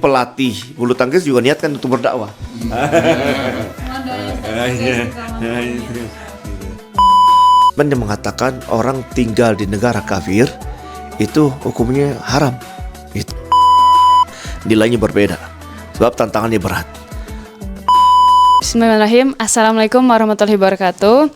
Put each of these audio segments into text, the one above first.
pelatih bulu tangkis juga niatkan untuk berdakwah. Yang mengatakan orang tinggal di negara kafir itu hukumnya haram. Itu nilainya berbeda, sebab tantangannya berat. Bismillahirrahmanirrahim. Assalamualaikum warahmatullahi wabarakatuh.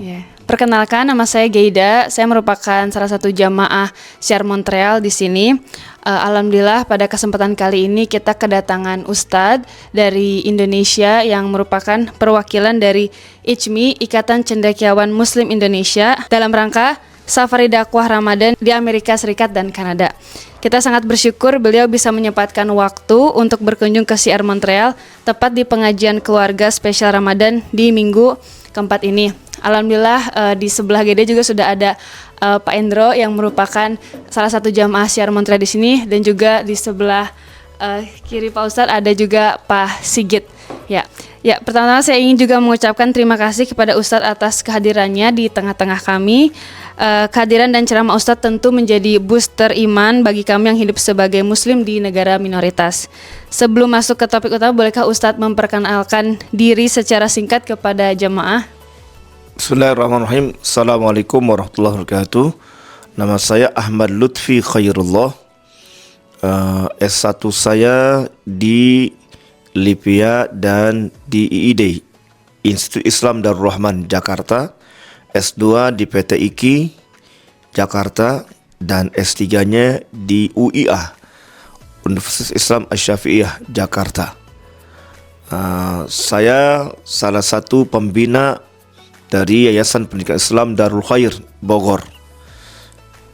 Ya. Perkenalkan, nama saya Geida. Saya merupakan salah satu jamaah Syiar Montreal di sini. Alhamdulillah pada kesempatan kali ini kita kedatangan Ustadz dari Indonesia yang merupakan perwakilan dari ICMI, Ikatan Cendekiawan Muslim Indonesia, dalam rangka Safari Dakwah Ramadan di Amerika Serikat dan Kanada. Kita sangat bersyukur beliau bisa menyempatkan waktu untuk berkunjung ke Syiar Montreal tepat di pengajian keluarga spesial Ramadan di minggu keempat ini. Alhamdulillah di sebelah GD juga sudah ada Pak Endro yang merupakan salah satu jamaah Syiar Montreal di sini, dan juga di sebelah kiri Pak Ustadz ada juga Pak Sigit. Ya, pertama-tama saya ingin juga mengucapkan terima kasih kepada Ustadz atas kehadirannya di tengah-tengah kami. Kehadiran dan ceramah Ustadz tentu menjadi booster iman bagi kami yang hidup sebagai Muslim di negara minoritas. Sebelum masuk ke topik utama, bolehkah Ustadz memperkenalkan diri secara singkat kepada jamaah? Bismillahirrahmanirrahim. Assalamualaikum warahmatullahi wabarakatuh. Nama saya Ahmad Lutfi Khairullah. S1 saya di Lipia dan di IID, Institut Islam Darul Rahman Jakarta. S2 di PT IKI Jakarta, dan S3-nya di UIA, Universitas Islam Asy-Syafi'iyah Jakarta. Saya salah satu pembina dari Yayasan Pendidikan Islam Darul Khair Bogor,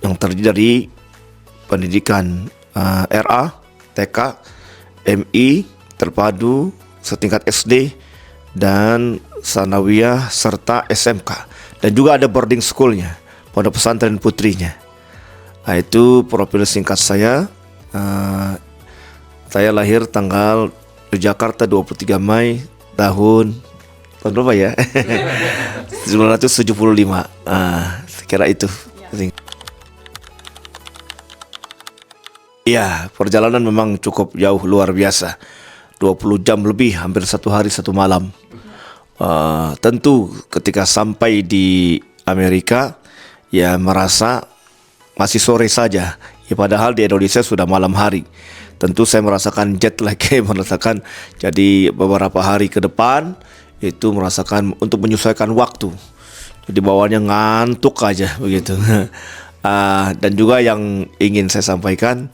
yang terdiri dari pendidikan RA, TK, MI, terpadu setingkat SD dan sanawiyah serta SMK. Dan juga ada boarding schoolnya, pondok pesantren putrinya. Nah, itu profil singkat saya. Saya lahir tanggal di Jakarta 23 Mei tahun berapa ya? 1975. Sekira itu. Ya, perjalanan memang cukup jauh, luar biasa. 20 jam lebih, hampir 1 hari 1 malam. Tentu ketika sampai di Amerika, ya merasa masih sore saja. Ya, padahal di Indonesia sudah malam hari. Tentu saya merasakan jet lag, merasakan jadi beberapa hari ke depan itu merasakan untuk menyesuaikan waktu. Jadi bawaannya ngantuk aja begitu. Dan juga yang ingin saya sampaikan,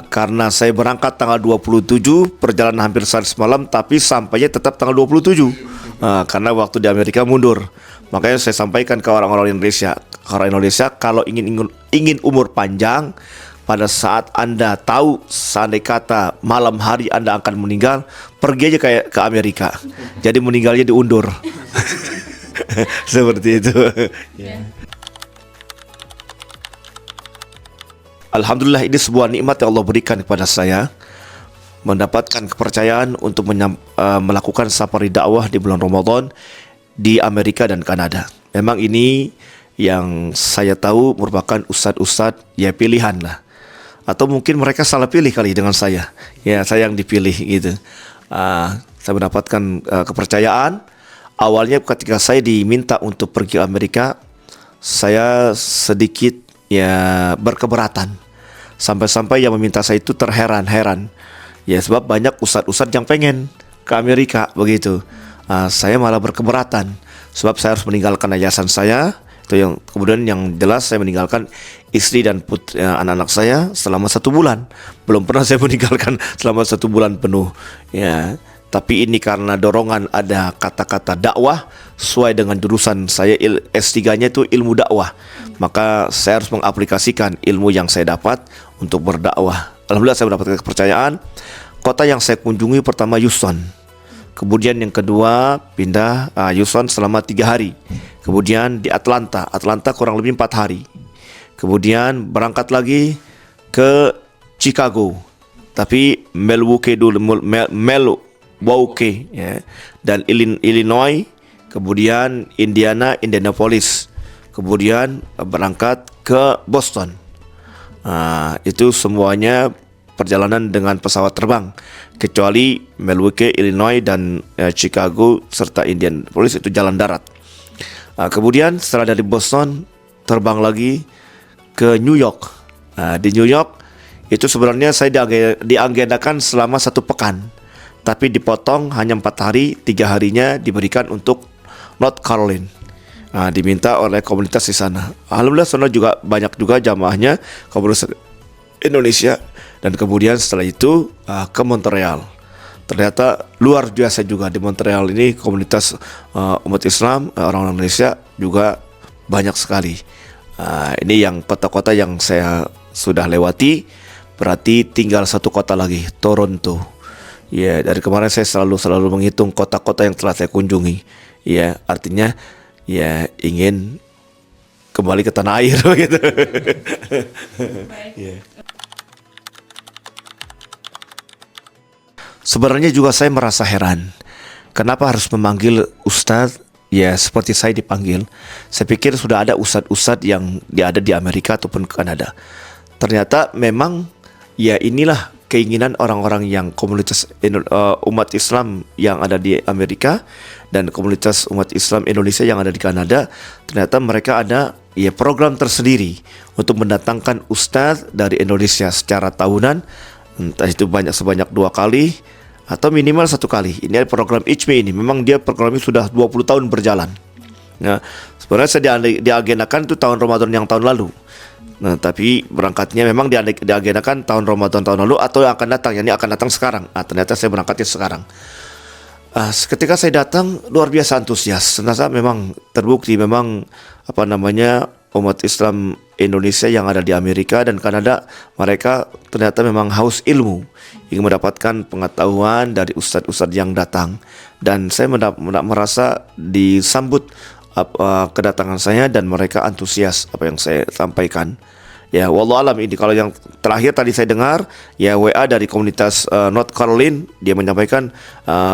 karena saya berangkat tanggal 27, perjalanan hampir sehari semalam, tapi sampainya tetap tanggal 27. Karena waktu di Amerika mundur. Makanya saya sampaikan ke orang-orang Indonesia, kalau ingin umur panjang, pada saat Anda tahu seandainya kata malam hari Anda akan meninggal, pergi aja kayak ke Amerika. Jadi meninggalnya diundur. Seperti itu. Alhamdulillah, ini sebuah nikmat yang Allah berikan kepada saya, mendapatkan kepercayaan untuk melakukan safari dakwah di bulan Ramadan di Amerika dan Kanada. Memang ini yang saya tahu merupakan ustadz-ustadz ya pilihan lah, atau mungkin mereka salah pilih kali dengan saya. Ya, saya yang dipilih gitu. Saya mendapatkan kepercayaan. Awalnya ketika saya diminta untuk pergi ke Amerika, saya sedikit ya berkeberatan. Sampai-sampai yang meminta saya itu terheran-heran. Ya, sebab banyak ustadz-ustadz yang pengen ke Amerika begitu. Saya malah berkeberatan, sebab saya harus meninggalkan yayasan saya. Itu yang kemudian yang jelas saya meninggalkan istri dan anak-anak saya selama 1 bulan. Belum pernah saya meninggalkan selama 1 bulan penuh. Ya, tapi ini karena dorongan ada kata-kata dakwah sesuai dengan jurusan saya, S3-nya itu ilmu dakwah. Maka saya harus mengaplikasikan ilmu yang saya dapat untuk berdakwah. Alhamdulillah saya mendapatkan kepercayaan. Kota yang saya kunjungi pertama Houston, kemudian yang kedua pindah Houston selama 3 hari, kemudian di Atlanta kurang lebih 4 hari, kemudian berangkat lagi ke Chicago, tapi Milwaukee ya, dan Illinois, kemudian Indianapolis, kemudian berangkat ke Boston. Itu semuanya perjalanan dengan pesawat terbang, kecuali Milwaukee, Illinois dan Chicago serta Indianapolis itu jalan darat. Kemudian setelah dari Boston terbang lagi ke New York. Di New York itu sebenarnya saya diagendakan selama 1 pekan, tapi dipotong hanya 4 hari, 3 harinya diberikan untuk North Carolina. Diminta oleh komunitas di sana. Alhamdulillah sana juga banyak juga jamaahnya komunitas Indonesia. Dan kemudian setelah itu ke Montreal. Ternyata luar biasa juga di Montreal ini komunitas umat Islam, orang Indonesia juga banyak sekali. Ini yang kota-kota yang saya sudah lewati. Berarti tinggal 1 kota lagi, Toronto. Ya, dari kemarin saya selalu menghitung kota-kota yang telah saya kunjungi. Ya, artinya ya ingin kembali ke tanah air gitu. Yeah. Sebenarnya juga saya merasa heran, kenapa harus memanggil Ustadz? Ya seperti saya dipanggil. Saya pikir sudah ada ustadz-ustadz yang ada di Amerika ataupun Kanada. Ternyata memang ya inilah keinginan orang-orang yang komunitas umat Islam yang ada di Amerika dan komunitas umat Islam Indonesia yang ada di Kanada. Ternyata mereka ada ya program tersendiri untuk mendatangkan ustadz dari Indonesia secara tahunan, entah itu sebanyak 2 kali atau minimal 1 kali. Ini program ICMI ini memang dia programnya sudah 20 tahun berjalan. Nah, sebenarnya saya diagendakan itu tahun Ramadan yang tahun lalu. Nah, tapi berangkatnya memang diagendakan tahun Ramadan tahun lalu atau yang akan datang, ini akan datang sekarang. Ternyata saya berangkatnya sekarang. Ketika saya datang luar biasa antusias. Ternyata memang terbukti memang umat Islam Indonesia yang ada di Amerika dan Kanada, mereka ternyata memang haus ilmu, ingin mendapatkan pengetahuan dari ustadz-ustadz yang datang. Dan saya merasa disambut kedatangan saya dan mereka antusias apa yang saya sampaikan. Ya, wallahu alam ini kalau yang terakhir tadi saya dengar ya WA dari komunitas North Carolina, dia menyampaikan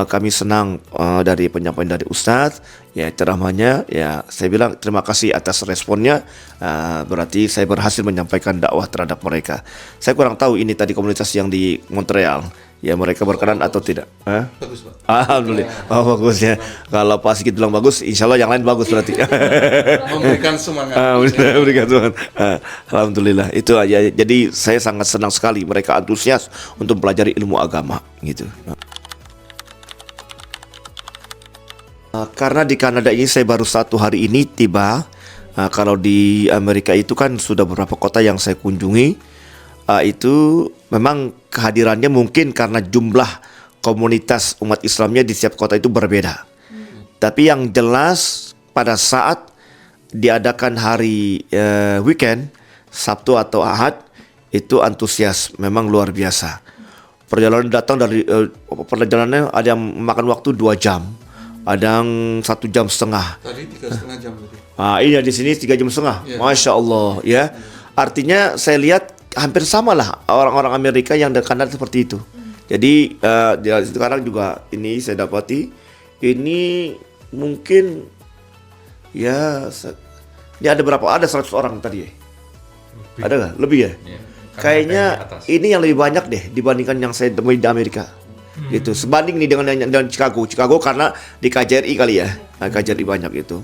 kami senang dari penyampaian dari Ustadz, ya ceramahnya, ya saya bilang terima kasih atas responnya, berarti saya berhasil menyampaikan dakwah terhadap mereka. Saya kurang tahu ini tadi komunitas yang di Montreal, ya mereka berkenan atau tidak? Bagus, Pak. Alhamdulillah. Bagus ya. Kalau Pak Sigit bilang bagus, insya Allah yang lain bagus berarti. Memberikan semangat. Memberikan semangat. Alhamdulillah. Itu aja. Jadi saya sangat senang sekali mereka antusias untuk pelajari ilmu agama gitu. Karena di Kanada ini saya baru 1 hari ini tiba. Kalau di Amerika itu kan sudah beberapa kota yang saya kunjungi. Itu memang kehadirannya mungkin karena jumlah komunitas umat Islamnya di setiap kota itu berbeda. Tapi yang jelas pada saat diadakan hari weekend, Sabtu atau Ahad, itu antusias memang luar biasa. Perjalanan datang dari perjalanannya ada yang memakan waktu 2 jam, ada yang 1,5 jam. Tadi 3,5 jam tadi. Ini di sini 3,5 jam. Yeah. Masya Allah ya. Artinya saya lihat hampir sama lah orang-orang Amerika yang di Kanada seperti itu. Jadi sekarang juga ini saya dapati ini mungkin ya ini ada berapa? Ada 100 orang tadi ya? Ada nggak? Lebih ya? Kayaknya ini yang lebih banyak deh dibandingkan yang saya temui di Amerika. Gitu. Sebanding nih dengan Chicago. Chicago karena di KJRI kali ya. KJRI banyak itu.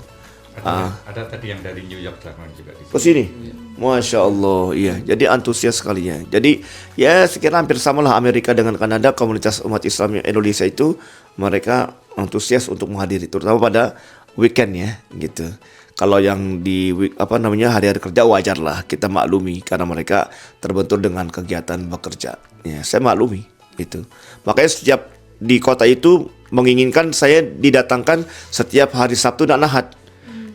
Ada tadi yang dari New York juga di sini. Ke sini. Masya Allah, iya. Jadi antusias sekali ya. Jadi ya sekiranya hampir samalah Amerika dengan Kanada, komunitas umat Islam Indonesia itu mereka antusias untuk menghadiri, terutama pada weekend ya, gitu. Kalau yang di hari-hari kerja wajar lah kita maklumi karena mereka terbentur dengan kegiatan bekerja. Ya, saya maklumi itu. Makanya setiap di kota itu menginginkan saya didatangkan setiap hari Sabtu dan Ahad.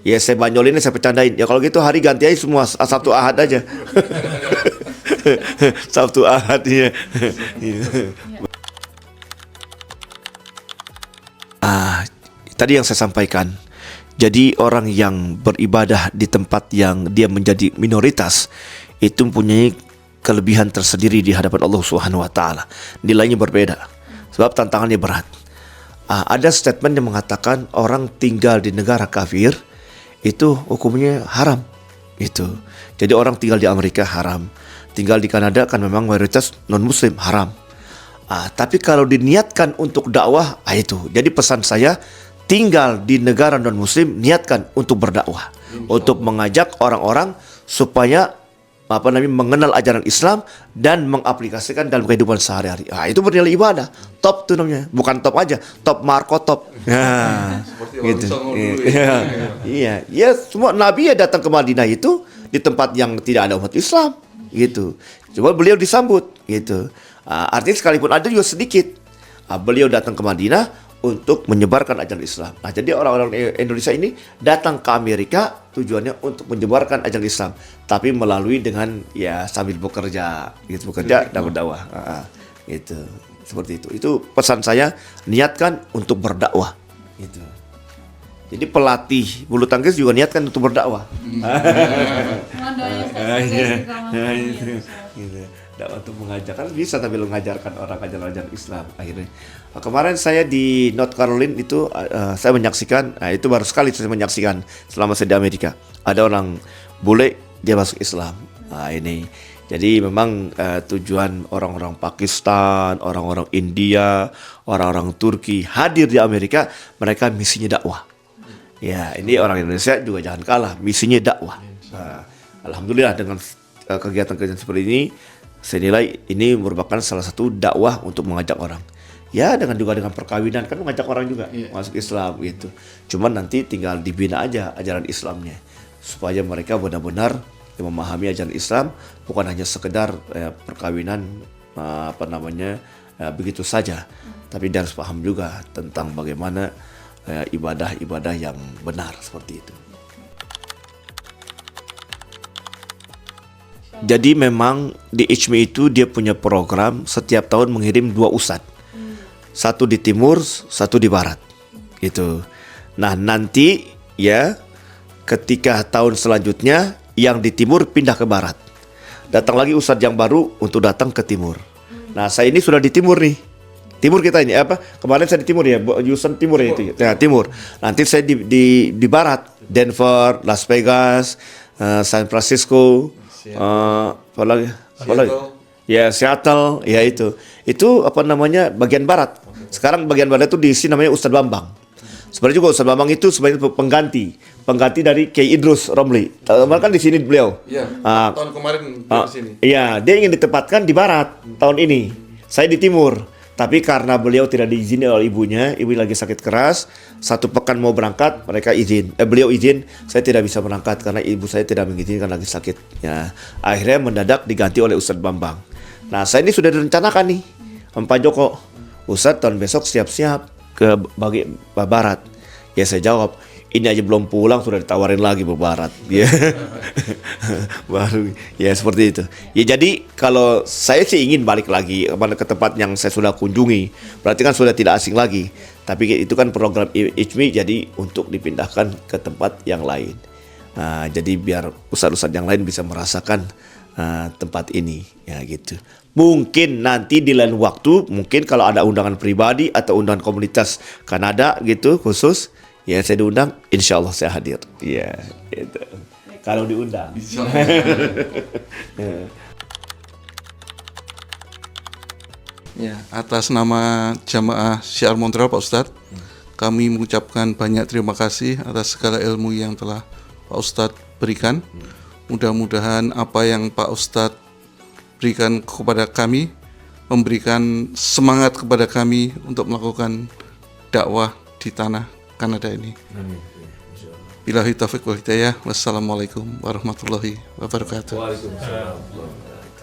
Ya saya banyolin, saya bercandain. Ya kalau gitu hari ganti aja semua Sabtu Ahad aja. Sabtu Ahad ya. Tadi yang saya sampaikan. Jadi orang yang beribadah di tempat yang dia menjadi minoritas itu mempunyai kelebihan tersendiri di hadapan Allah Subhanahu wa taala. Nilainya berbeda. Sebab tantangannya berat. Ada statement yang mengatakan orang tinggal di negara kafir itu hukumnya haram. Itu. Jadi orang tinggal di Amerika haram, tinggal di Kanada kan memang mayoritas non-muslim, haram. Tapi kalau diniatkan untuk dakwah, itu. Jadi pesan saya, tinggal di negara non-muslim, niatkan untuk berdakwah, untuk mengajak orang-orang supaya mengenal ajaran Islam dan mengaplikasikan dalam kehidupan sehari-hari. Itu bernilai ibadah. Top tuh namanya. Bukan top aja, top Marco top. Seperti orang Songo dulu ya. Iya, semua Nabi ya datang ke Madinah itu di tempat yang tidak ada umat Islam, gitu. Coba beliau disambut, gitu. Artinya sekalipun ada juga sedikit, beliau datang ke Madinah untuk menyebarkan ajaran Islam. Jadi orang-orang Indonesia ini datang ke Amerika tujuannya untuk menyebarkan ajaran Islam, tapi melalui dengan sambil bekerja, gitu, bekerja dan berdakwah, gitu, seperti itu. Itu pesan saya, niatkan untuk berdakwah, gitu. Jadi pelatih bulu tangkis juga niatkan untuk berdakwah. Gitu. Dakwah untuk mengajar kan bisa tapi mengajarkan orang ajaran Islam akhirnya. Kemarin saya di North Carolina itu saya menyaksikan, itu baru sekali saya menyaksikan selama saya di Amerika. Ada orang bule dia masuk Islam. Ini. Jadi memang tujuan orang-orang Pakistan, orang-orang India, orang-orang Turki hadir di Amerika, mereka misinya dakwah. Ya, ini orang Indonesia juga jangan kalah, misinya dakwah. Alhamdulillah dengan kegiatan-kegiatan seperti ini, saya nilai ini merupakan salah satu dakwah untuk mengajak orang. Ya, dengan perkawinan kan mengajak orang juga masuk Islam gitu. Cuman nanti tinggal dibina aja ajaran Islamnya supaya mereka benar-benar memahami ajaran Islam, bukan hanya sekedar perkawinan begitu saja, tapi dia harus paham juga tentang bagaimana ibadah-ibadah yang benar seperti itu. Jadi memang di HMI itu dia punya program setiap tahun mengirim 2 ustadz. Satu di timur, satu di barat. Gitu. Nah, nanti ketika tahun selanjutnya yang di timur pindah ke barat. Datang lagi ustadz yang baru untuk datang ke timur. Nah, saya ini sudah di timur nih. Timur kita ini kemarin saya di timur ya, Houston timur ya itu. Ya, timur. Nanti saya di barat, Denver, Las Vegas, San Francisco, apa lagi? Ya, Seattle, ya itu. Itu bagian barat. Sekarang bagian barat itu diisi namanya Ustadz Bambang. Sebenarnya juga Ustadz Bambang itu sebenarnya pengganti dari Kiai Idrus Romli. Kemarin kan di sini beliau. Iya. Tahun kemarin di sini. Iya, dia ingin ditempatkan di barat tahun ini. Saya di timur. Tapi karena beliau tidak diizini oleh ibunya, ibu lagi sakit keras, 1 pekan mau berangkat, mereka izin. Beliau izin, saya tidak bisa berangkat karena ibu saya tidak mengizinkan, lagi sakit. Ya, akhirnya mendadak diganti oleh Ustadz Bambang. Nah, saya ini sudah direncanakan nih, Pak Joko, Ustadz tahun besok siap-siap ke barat. Ya saya jawab, ini aja belum pulang sudah ditawarin lagi ke barat. Ya. Baru ya seperti itu. Ya jadi kalau saya sih ingin balik lagi ke tempat yang saya sudah kunjungi. Berarti kan sudah tidak asing lagi. Tapi itu kan program HMI jadi untuk dipindahkan ke tempat yang lain. Jadi biar ustadz-ustadz yang lain bisa merasakan tempat ini ya gitu. Mungkin nanti di lain waktu, mungkin kalau ada undangan pribadi atau undangan komunitas Kanada gitu khusus, ya saya diundang, insya Allah saya hadir. Ya, gitu. Kalau diundang. Ya, atas nama Jamaah Syiar Montreal Pak Ustadz, kami mengucapkan banyak terima kasih atas segala ilmu yang telah Pak Ustadz berikan. Mudah-mudahan apa yang Pak Ustadz berikan kepada kami, memberikan semangat kepada kami untuk melakukan dakwah di tanah Kanada ini. Billahi taufiq wal hidayah. Wassalamualaikum warahmatullahi wabarakatuh. Waalaikumsalam.